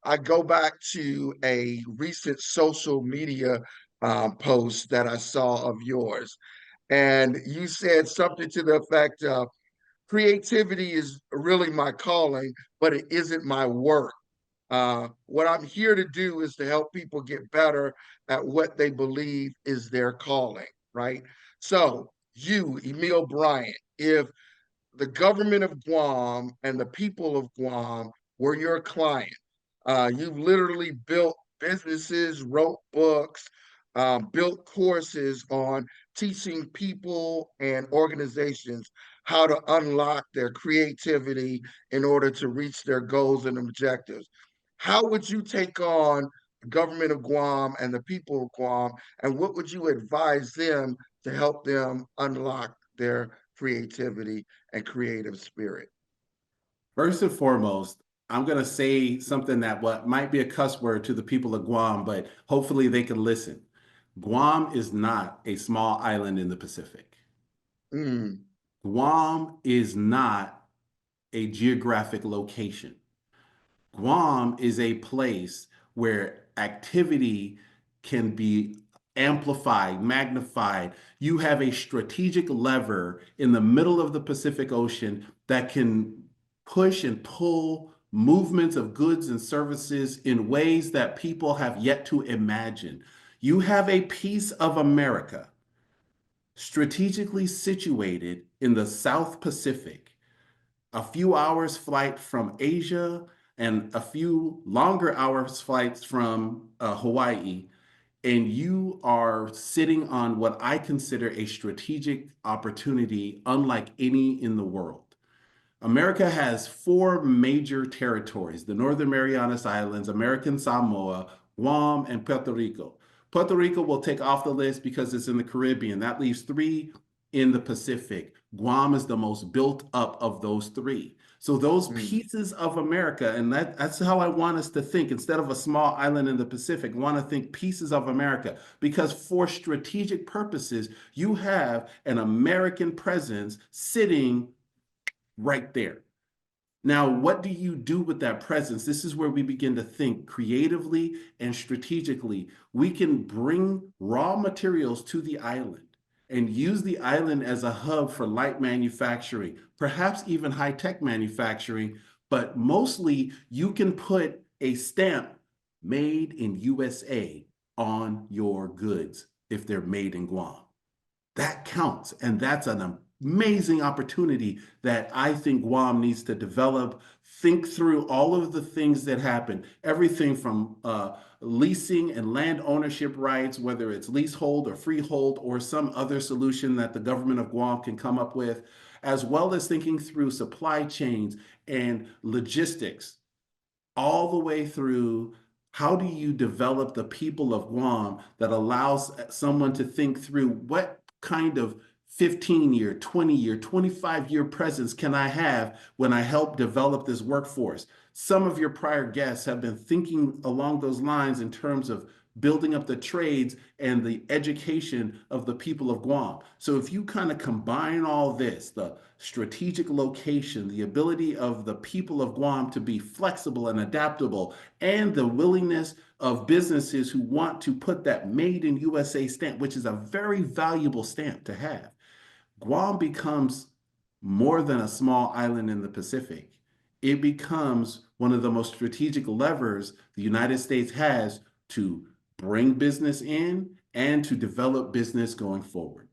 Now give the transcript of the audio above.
I go back to a recent social media post that I saw of yours, and you said something to the effect of creativity is really my calling, but it isn't my work. What I'm here to do is to help people get better at what they believe is their calling, right? So, you, Emille Bryant, if the government of Guam and the people of Guam were your client, you've literally built businesses, wrote books, built courses on teaching people and organizations how to unlock their creativity in order to reach their goals and objectives. How would you take on the government of Guam and the people of Guam, and what would you advise them to help them unlock their creativity and creative spirit? First and foremost, I'm going to say something that what might be a cuss word to the people of Guam, but hopefully they can listen. Guam is not a small island in the Pacific. Mm, Guam is not a geographic location. Guam is a place where activity can be amplified, magnified. You have a strategic lever in the middle of the Pacific Ocean that can push and pull movements of goods and services in ways that people have yet to imagine. You have a piece of America strategically situated in the South Pacific, a few hours flight from Asia and a few longer hours flights from Hawaii, and you are sitting on what I consider a strategic opportunity unlike any in the world. America has four major territories: the Northern Marianas Islands, American Samoa, Guam, and Puerto Rico. Puerto Rico will take off the list because it's in the Caribbean. That leaves three in the Pacific. Guam is the most built up of those three. So those mm, pieces of America, and that's how I want us to think. Instead of a small island in the Pacific, want to think pieces of America, because for strategic purposes, you have an American presence sitting right there. Now, what do you do with that presence? This is where we begin to think creatively and strategically. We can bring raw materials to the island and use the island as a hub for light manufacturing, perhaps even high tech manufacturing, but mostly you can put a stamp made in USA on your goods if they're made in Guam. That counts. And that's an amazing opportunity that I think Guam needs to develop. Think through all of the things that happen, everything from leasing and land ownership rights, whether it's leasehold or freehold or some other solution that the government of Guam can come up with, as well as thinking through supply chains and logistics, all the way through how do you develop the people of Guam that allows someone to think through what kind of 15-year, 20-year, 25-year presence can I have when I help develop this workforce? Some of your prior guests have been thinking along those lines in terms of building up the trades and the education of the people of Guam. So if you kind of combine all this, the strategic location, the ability of the people of Guam to be flexible and adaptable, and the willingness of businesses who want to put that made in USA stamp, which is a very valuable stamp to have, Guam becomes more than a small island in the Pacific. It becomes one of the most strategic levers the United States has to bring business in and to develop business going forward.